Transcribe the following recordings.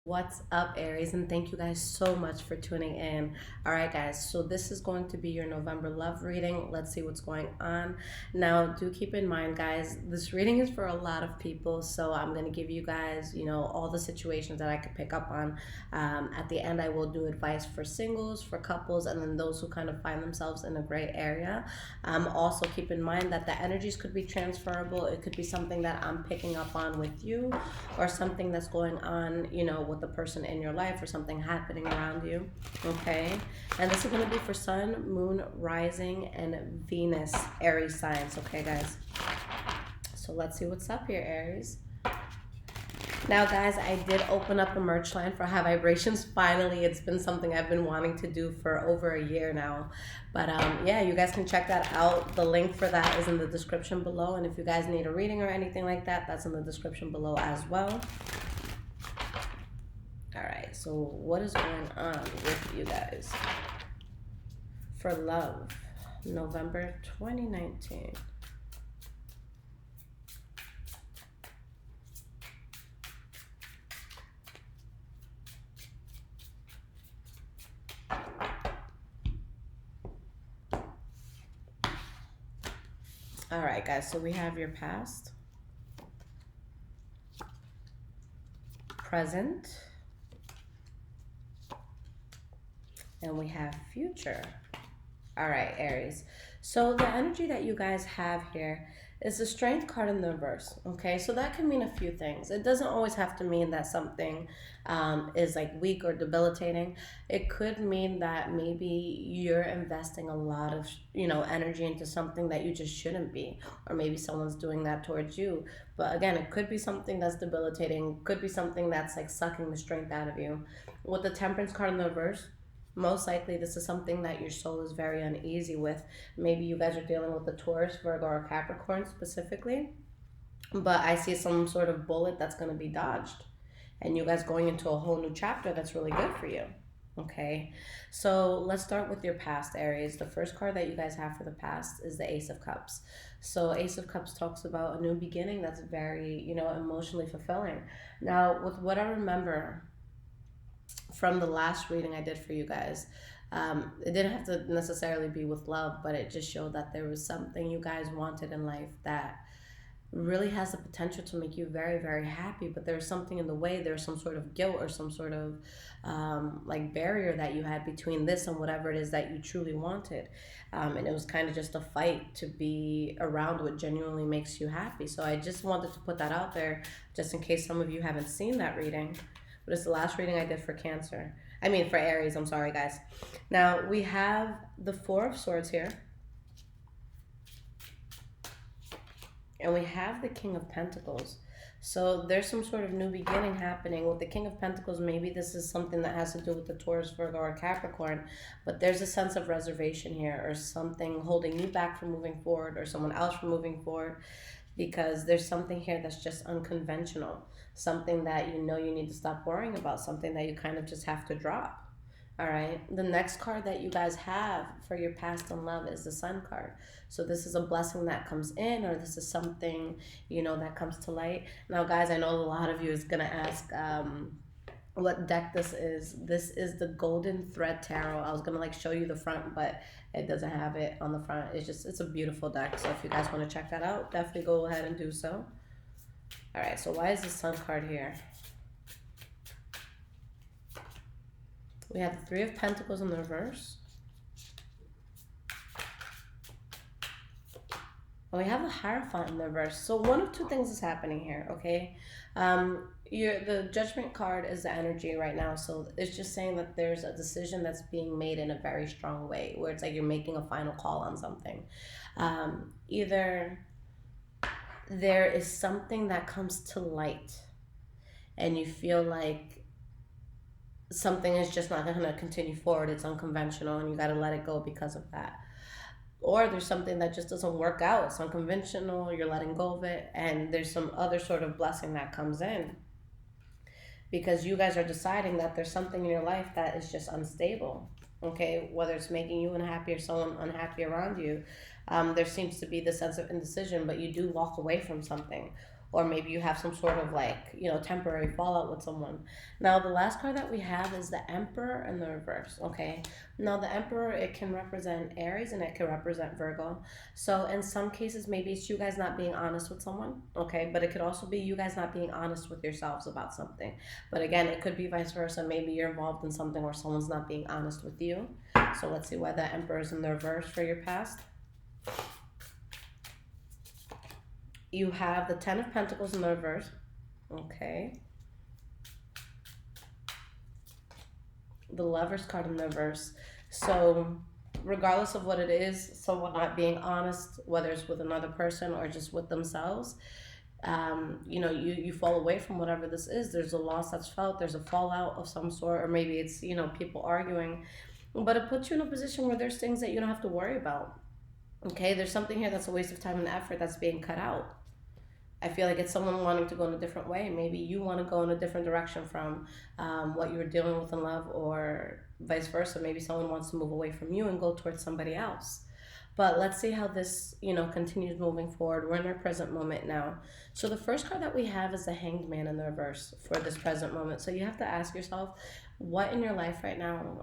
What's up, Aries? And thank you guys so much for tuning in. All right, guys, so this is going to be your November love reading. Let's see what's going on. Now, do keep in mind, guys, this reading is for a lot of people, so I'm going to give you guys, all the situations that I could pick up on. At the end, I will do advice for singles, for couples, and then those who kind of find themselves in a gray area. Also, keep in mind that the energies could be transferable. It could be something that I'm picking up on with you, or something that's going on, with the person in your life, or something happening around you. Okay, and this is going to be for Sun, Moon, Rising, and Venus Aries signs. Okay, guys, so let's see what's up here, Aries. Now, guys, I did open up a merch line for High Vibrations. Finally, it's been something I've been wanting to do for over a year now. But yeah, you guys can check that out. The link for that is in the description below. And if you guys need a reading or anything like that, that's in the description below as well. All right, so what is going on with you guys for love, November 2019? All right, guys, so we have your past, present, and we have future. All right, Aries. So the energy that you guys have here is the Strength card in the reverse. Okay, so that can mean a few things. It doesn't always have to mean that something is like weak or debilitating. It could mean that maybe you're investing a lot of energy into something that you just shouldn't be, or maybe someone's doing that towards you. But again, it could be something that's debilitating. Could be something that's like sucking the strength out of you. With the Temperance card in the reverse, most likely this is something that your soul is very uneasy with. Maybe you guys are dealing with the Taurus, Virgo, or Capricorn specifically. But I see some sort of bullet that's going to be dodged. And you guys going into a whole new chapter that's really good for you. Okay, so let's start with your past, Aries. The first card that you guys have for the past is the Ace of Cups. So Ace of Cups talks about a new beginning that's very, emotionally fulfilling. Now, with what I remember from the last reading I did for you guys, it didn't have to necessarily be with love, but it just showed that there was something you guys wanted in life that really has the potential to make you very, very happy. But there's something in the way. There's some sort of guilt or some sort of like barrier that you had between this and whatever it is that you truly wanted. And it was kind of just a fight to be around what genuinely makes you happy. So I just wanted to put that out there just in case some of you haven't seen that reading. But it's the last reading I did for Cancer. I mean, for Aries. I'm sorry, guys. Now, we have the Four of Swords here. And we have the King of Pentacles. So there's some sort of new beginning happening. With the King of Pentacles, maybe this is something that has to do with the Taurus, Virgo, or Capricorn. But there's a sense of reservation here, or something holding you back from moving forward, or someone else from moving forward. Because there's something here that's just unconventional, something that you need to stop worrying about, something that you kind of just have to drop. All right, the next card that you guys have for your past and love is the Sun card. So this is a blessing that comes in, or this is something that comes to light. Now, guys, I know a lot of you is gonna ask what deck this is. This is the Golden Thread Tarot. I was gonna show you the front, but it doesn't have it on the front. It's a beautiful deck. So if you guys want to check that out, definitely go ahead and do so. All right, so why is the Sun card here? We have the Three of Pentacles in the reverse. And we have the Hierophant in the reverse. So one of two things is happening here, okay? The Judgment card is the energy right now. So it's just saying that there's a decision that's being made in a very strong way, where it's like you're making a final call on something. Either there is something that comes to light and you feel like something is just not going to continue forward. It's unconventional and you got to let it go because of that. Or there's something that just doesn't work out. It's unconventional. You're letting go of it. And there's some other sort of blessing that comes in. Because you guys are deciding that there's something in your life that is just unstable. Okay? Whether it's making you unhappy or someone unhappy around you. There seems to be the sense of indecision, but you do walk away from something. or maybe you have some sort of like, temporary fallout with someone. Now, the last card that we have is the Emperor in the reverse, okay? Now, the Emperor, it can represent Aries and it can represent Virgo. So in some cases, maybe it's you guys not being honest with someone, okay? But it could also be you guys not being honest with yourselves about something. But again, it could be vice versa. Maybe you're involved in something where someone's not being honest with you. So let's see why the Emperor is in the reverse for your past. You have the Ten of Pentacles in the reverse. Okay. The Lover's card in the reverse. So regardless of what it is, someone not being honest, whether it's with another person or just with themselves, you fall away from whatever this is. There's a loss that's felt. There's a fallout of some sort, or maybe it's, people arguing. But it puts you in a position where there's things that you don't have to worry about. Okay, there's something here that's a waste of time and effort that's being cut out. I feel like it's someone wanting to go in a different way. Maybe you want to go in a different direction from what you were dealing with in love, or vice versa. Maybe someone wants to move away from you and go towards somebody else. But let's see how this, continues moving forward. We're in our present moment now. So the first card that we have is the Hanged Man in the reverse for this present moment. So you have to ask yourself, what in your life right now,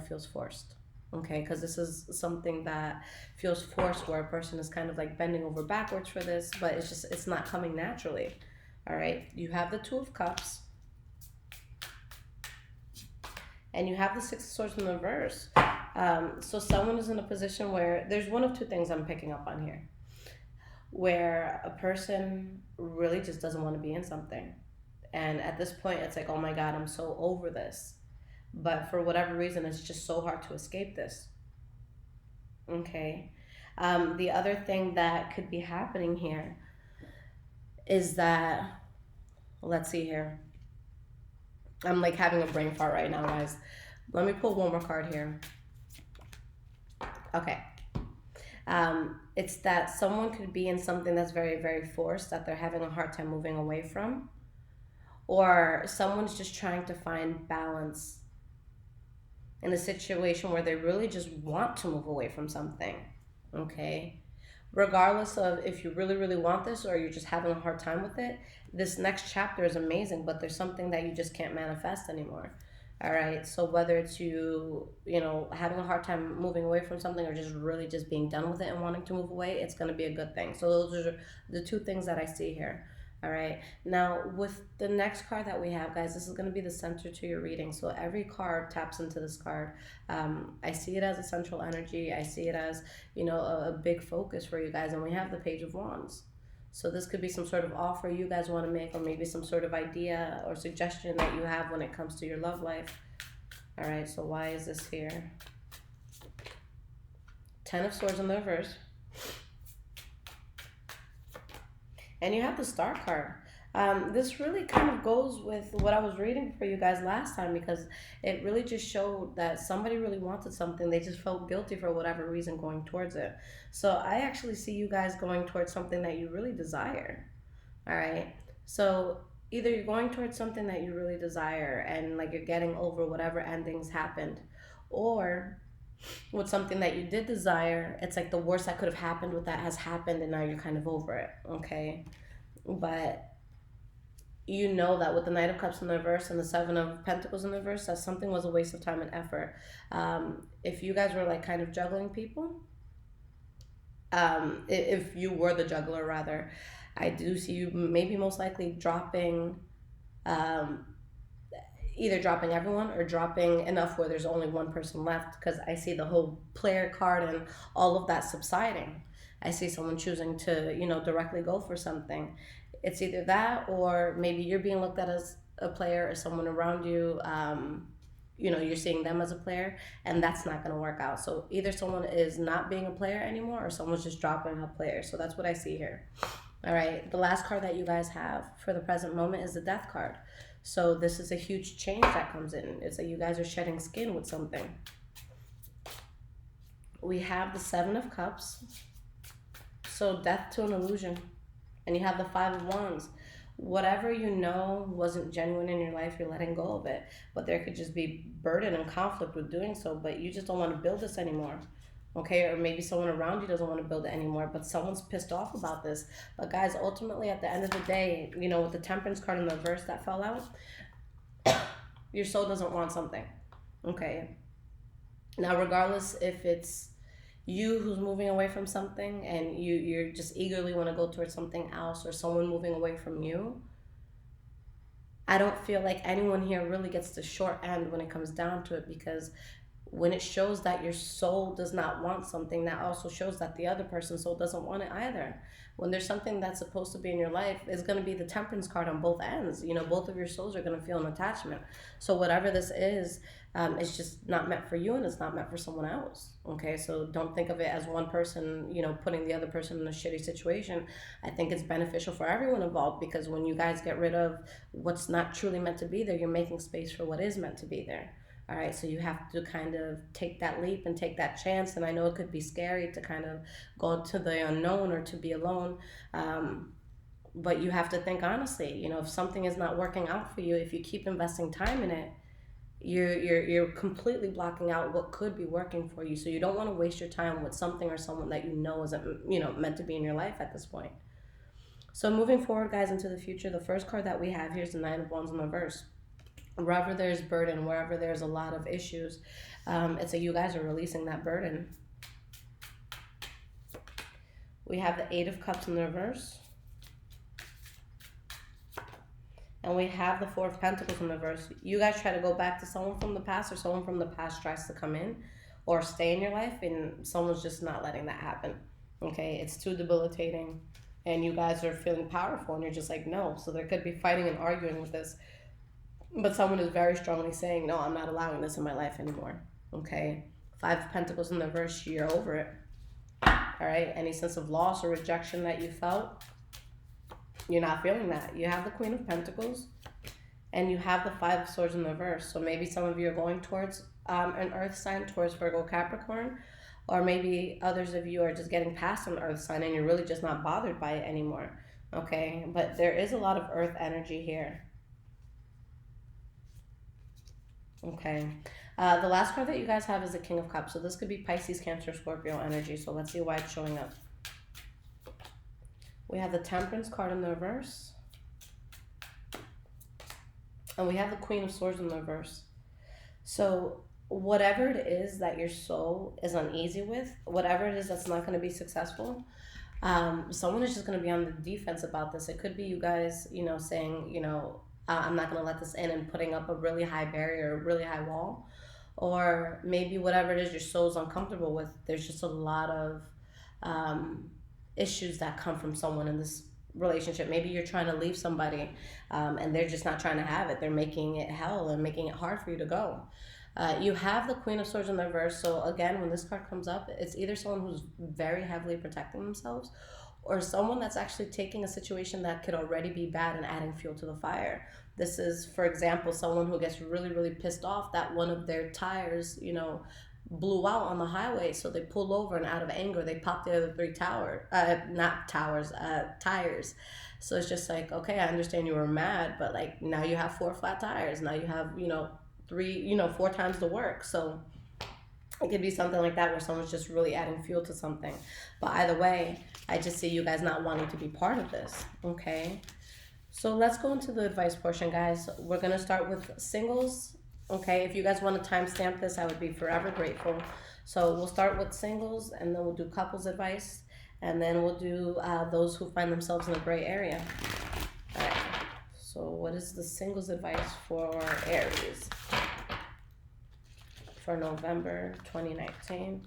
feels forced? Okay, because this is something that feels forced, where a person is kind of like bending over backwards for this, but it's not coming naturally. All right, you have the Two of Cups, and you have the Six of Swords in the reverse. So someone is in a position where there's one of two things I'm picking up on here, where a person really just doesn't want to be in something. And at this point, it's like, oh my God, I'm so over this. But for whatever reason, it's just so hard to escape this. Okay. The other thing that could be happening here is that, let's see here. I'm like having a brain fart right now, guys. Let me pull one more card here. Okay. It's that someone could be in something that's very, very forced, that they're having a hard time moving away from. Or someone's just trying to find balance in a situation where they really just want to move away from something, okay? Regardless of if you really, really want this or you're just having a hard time with it, this next chapter is amazing, but there's something that you just can't manifest anymore, all right? So whether it's you, having a hard time moving away from something, or just really just being done with it and wanting to move away, it's going to be a good thing. So those are the two things that I see here. All right, now with the next card that we have, guys, this is going to be the center to your reading. So every card taps into this card. I see it as a central energy. I see it as, a big focus for you guys. And we have the Page of Wands. So this could be some sort of offer you guys want to make, or maybe some sort of idea or suggestion that you have when it comes to your love life. All right, so why is this here? Ten of Swords in the reverse. And you have the Star card. This really kind of goes with what I was reading for you guys last time, because it really just showed that somebody really wanted something. They just felt guilty for whatever reason going towards it. So I actually see you guys going towards something that you really desire. All right. So either you're going towards something that you really desire and like you're getting over whatever endings happened, or with something that you did desire, it's like the worst that could have happened with that has happened and now you're kind of over it, okay? But you know that with the Knight of Cups in the reverse and the Seven of Pentacles in the reverse, that something was a waste of time and effort. If you guys were like kind of juggling people, if you were the juggler rather, I do see you maybe most likely dropping either dropping everyone or dropping enough where there's only one person left, because I see the whole player card and all of that subsiding. I see someone choosing to, directly go for something. It's either that, or maybe you're being looked at as a player, or someone around you, you're seeing them as a player, and that's not going to work out. So either someone is not being a player anymore, or someone's just dropping a player. So that's what I see here. All right, the last card that you guys have for the present moment is the Death card. So this is a huge change that comes in. It's like you guys are shedding skin with something. We have the Seven of Cups. So death to an illusion. And you have the Five of Wands. Whatever wasn't genuine in your life, you're letting go of it. But there could just be burden and conflict with doing so, but you just don't want to build this anymore. okay? Or maybe someone around you doesn't want to build it anymore, but someone's pissed off about this. But guys, ultimately, at the end of the day, you know, with the Temperance card in the reverse that fell out, your soul doesn't want something, okay? Now, regardless if it's you who's moving away from something and you're just eagerly want to go towards something else, or someone moving away from you, I don't feel like anyone here really gets the short end when it comes down to it, because when it shows that your soul does not want something, that also shows that the other person's soul doesn't want it either. When there's something that's supposed to be in your life, it's going to be the Temperance card on both ends. You know, both of your souls are going to feel an attachment. So whatever this is, it's just not meant for you, and it's not meant for someone else. Okay, so don't think of it as one person, you know, putting the other person in a shitty situation. I think it's beneficial for everyone involved, because when you guys get rid of what's not truly meant to be there, you're making space for what is meant to be there. All right, so you have to kind of take that leap and take that chance. And I know it could be scary to kind of go to the unknown or to be alone. But you have to think honestly, you know, if something is not working out for you, if you keep investing time in it, you're completely blocking out what could be working for you. So you don't want to waste your time with something or someone that you know isn't, you know, meant to be in your life at this point. So moving forward, guys, into the future, the first card that we have here is the Nine of Wands in reverse. Wherever there's burden, wherever there's a lot of issues, it's like you guys are releasing that burden. We have the Eight of Cups in the reverse. And we have the Four of Pentacles in the reverse. You guys try to go back to someone from the past, or someone from the past tries to come in or stay in your life, and someone's just not letting that happen. Okay, it's too debilitating, and you guys are feeling powerful, and you're just like, no. So there could be fighting and arguing with this. But someone is very strongly saying, no, I'm not allowing this in my life anymore, okay? Five of Pentacles in the reverse, you're over it, all right? Any sense of loss or rejection that you felt, you're not feeling that. You have the Queen of Pentacles, and you have the Five of Swords in the reverse. So maybe some of you are going towards an earth sign, towards Virgo, Capricorn, or maybe others of you are just getting past an earth sign, and you're really just not bothered by it anymore, okay? But there is a lot of earth energy here. Okay. The last card that you guys have is the King of Cups. So this could be Pisces, Cancer, Scorpio energy. So let's see why it's showing up. We have the Temperance card in the reverse. And we have the Queen of Swords in the reverse. So whatever it is that your soul is uneasy with, whatever it is that's not going to be successful, someone is just going to be on the defense about this. It could be you guys, you know, saying, you know, I'm not going to let this in, and putting up a really high barrier, a really high wall. Or maybe whatever it is your soul's uncomfortable with, there's just a lot of issues that come from someone in this relationship. Maybe you're trying to leave somebody and they're just not trying to have it. They're making it hell and making it hard for you to go. You have the Queen of Swords in the reverse. So again, when this card comes up, it's either someone who's very heavily protecting themselves, or someone that's actually taking a situation that could already be bad and adding fuel to the fire. This is, for example, someone who gets really, really pissed off that one of their tires, you know, blew out on the highway. So they pull over, and out of anger, they pop the other tires. So it's just like, okay, I understand you were mad, but like now you have 4 flat tires. Now you have, you know, 4 times the work. So it could be something like that, where someone's just really adding fuel to something. But either way, I just see you guys not wanting to be part of this, okay? So let's go into the advice portion, guys. We're going to start with singles, okay? If you guys want to timestamp this, I would be forever grateful. So we'll start with singles, and then we'll do couples advice, and then we'll do those who find themselves in a gray area. All right. So what is the singles advice for Aries for November 2019?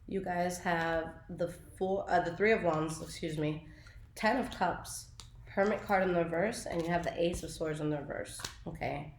You guys have the Three of Wands, excuse me, 10 of Cups, Hermit card in the reverse, and you have the Ace of Swords in the reverse, okay?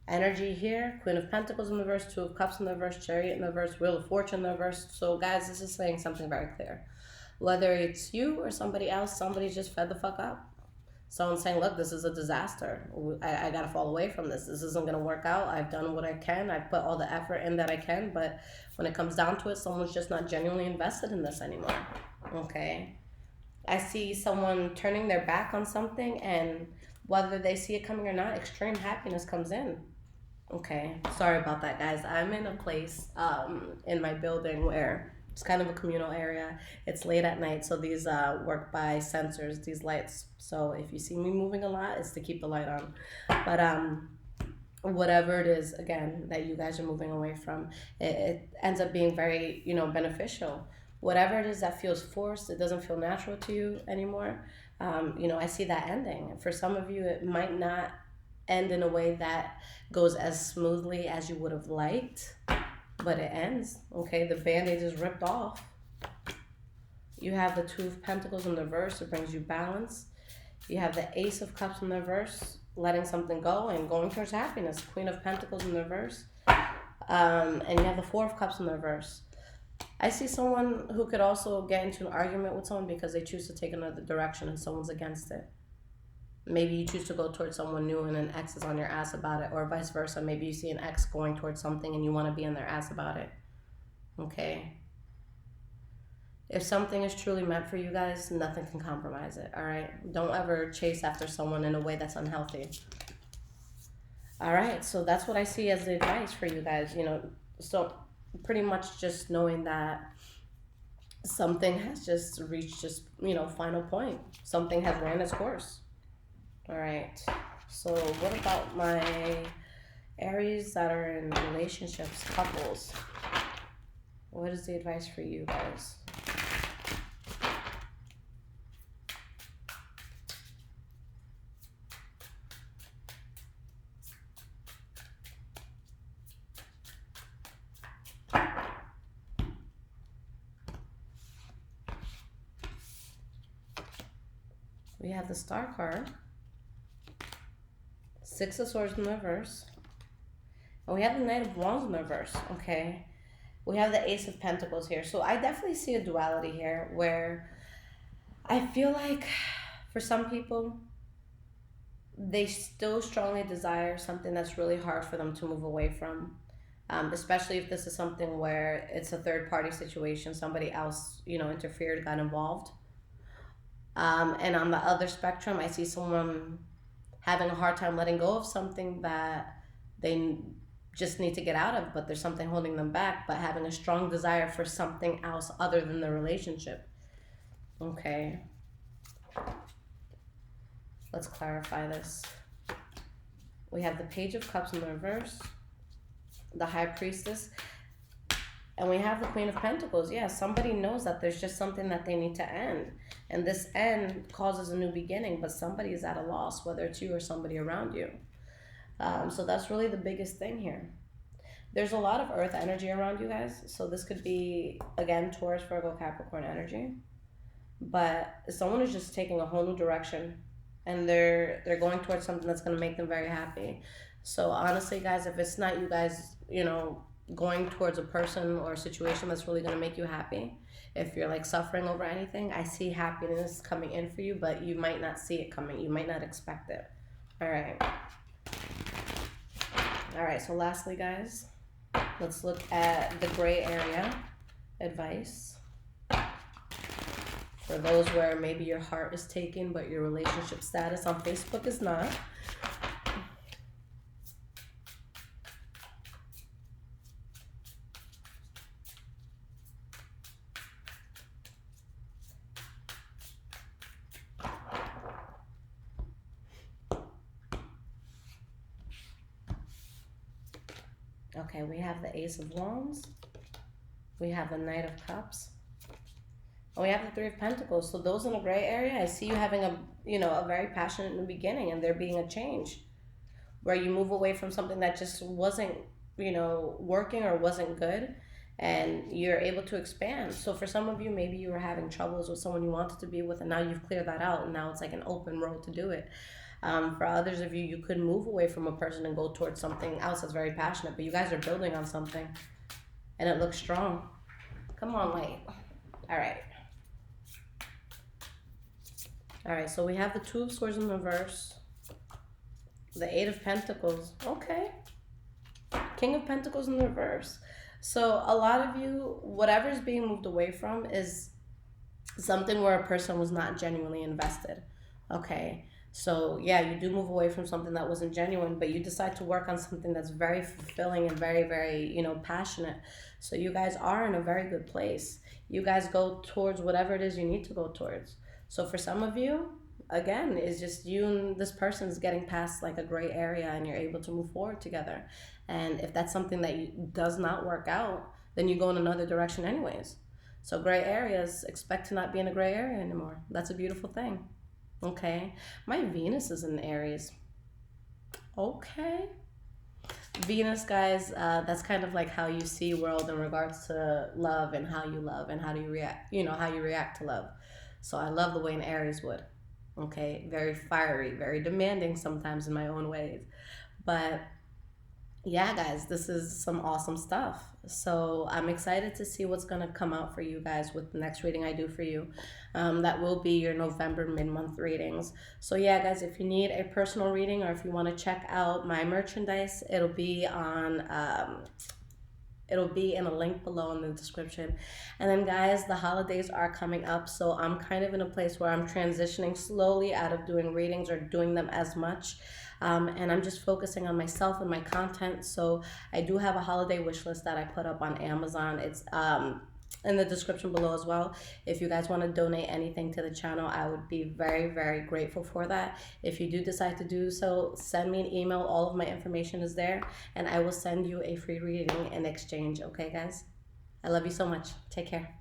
Energy here, Queen of Pentacles in the reverse, Two of Cups in the reverse, Chariot in the reverse, Wheel of Fortune in the reverse. So guys, this is saying something very clear. Whether it's you or somebody else, somebody's just fed the fuck up. Someone's saying, look, this is a disaster. I got to fall away from this. This isn't going to work out. I've done what I can. I've put all the effort in that I can. But when it comes down to it, someone's just not genuinely invested in this anymore. Okay. I see someone turning their back on something, and whether they see it coming or not, extreme happiness comes in. Okay. Sorry about that, guys. I'm in a place in my building where it's kind of a communal area. It's late at night, so these work by sensors, these lights. So if you see me moving a lot, it's to keep the light on. But whatever it is, again, that you guys are moving away from, it ends up being very, beneficial. Whatever it is that feels forced, it doesn't feel natural to you anymore. I see that ending. For some of you, it might not end in a way that goes as smoothly as you would have liked, but it ends. Okay, the band-aid is ripped off. You have the Two of Pentacles in the reverse. It brings you balance. You have the Ace of Cups in the reverse, letting something go and going towards happiness. Queen of Pentacles in the reverse. And you have the Four of Cups in the reverse. I see someone who could also get into an argument with someone because they choose to take another direction and someone's against it. Maybe you choose to go towards someone new and an ex is on your ass about it, or vice versa. Maybe you see an ex going towards something and you want to be on their ass about it. Okay? If something is truly meant for you guys, nothing can compromise it, all right? Don't ever chase after someone in a way that's unhealthy. All right, so that's what I see as the advice for you guys, So pretty much just knowing that something has just reached final point. Something has ran its course. All right, so what about my Aries that are in relationships, couples? What is the advice for you guys? We have the Star card, Six of Swords in the reverse, and we have the Knight of Wands in the reverse, okay? We have the Ace of Pentacles here. So I definitely see a duality here where I feel like for some people, they still strongly desire something that's really hard for them to move away from. Especially if this is something where it's a third party situation, somebody else, interfered, got involved. And on the other spectrum, I see someone having a hard time letting go of something that they just need to get out of, but there's something holding them back, but having a strong desire for something else other than the relationship. Okay. Let's clarify this. We have the Page of Cups in the reverse, the High Priestess, and we have the Queen of Pentacles. Yeah, somebody knows that there's just something that they need to end. And this end causes a new beginning, but somebody is at a loss, whether it's you or somebody around you. So that's really the biggest thing here. There's a lot of earth energy around you guys. So this could be, again, Taurus, Virgo, Capricorn energy. But someone is just taking a whole new direction. And they're going towards something that's going to make them very happy. So honestly, guys, if it's not you guys, going towards a person or a situation that's really going to make you happy, if you're like suffering over anything, I see happiness coming in for you, but you might not see it coming. You might not expect it. All right, so lastly, guys, let's look at the gray area advice. For those where maybe your heart is taken, but your relationship status on Facebook is not. Okay, we have the Ace of Wands. We have the Knight of Cups. And we have the Three of Pentacles. So those in the gray area, I see you having a very passionate new beginning, and there being a change where you move away from something that just wasn't, working or wasn't good, and you're able to expand. So for some of you, maybe you were having troubles with someone you wanted to be with, and now you've cleared that out, and now it's like an open road to do it. For others of you, you could move away from a person and go towards something else that's very passionate, but you guys are building on something, and it looks strong. Come on, light. All right. All right, so we have the Two of Swords in reverse, the Eight of Pentacles. Okay. King of Pentacles in reverse. So a lot of you, whatever is being moved away from is something where a person was not genuinely invested. Okay. So yeah, you do move away from something that wasn't genuine, but you decide to work on something that's very fulfilling and very, very, passionate. So you guys are in a very good place. You guys go towards whatever it is you need to go towards. So for some of you, again, it's just you and this person's getting past like a gray area and you're able to move forward together. And if that's something that does not work out, then you go in another direction anyways. So gray areas, expect to not be in a gray area anymore. That's a beautiful thing. Okay. My Venus is in Aries. Okay. Venus, guys, that's kind of like how you see world in regards to love and how you love and how do you react, how you react to love. So I love the way an Aries would. Okay. Very fiery, very demanding sometimes in my own ways. But yeah, guys, this is some awesome stuff. So I'm excited to see what's going to come out for you guys with the next reading I do for you. That will be your November mid-month readings. So yeah, guys, if you need a personal reading or if you want to check out my merchandise, it'll be in a link below in the description. And then guys, the holidays are coming up, so I'm kind of in a place where I'm transitioning slowly out of doing readings or doing them as much. And I'm just focusing on myself and my content. So I do have a holiday wish list that I put up on Amazon. It's in the description below as well. If you guys want to donate anything to the channel, I would be very, very grateful for that. If you do decide to do so, send me an email. All of my information is there, and I will send you a free reading in exchange. Okay, guys? I love you so much. Take care.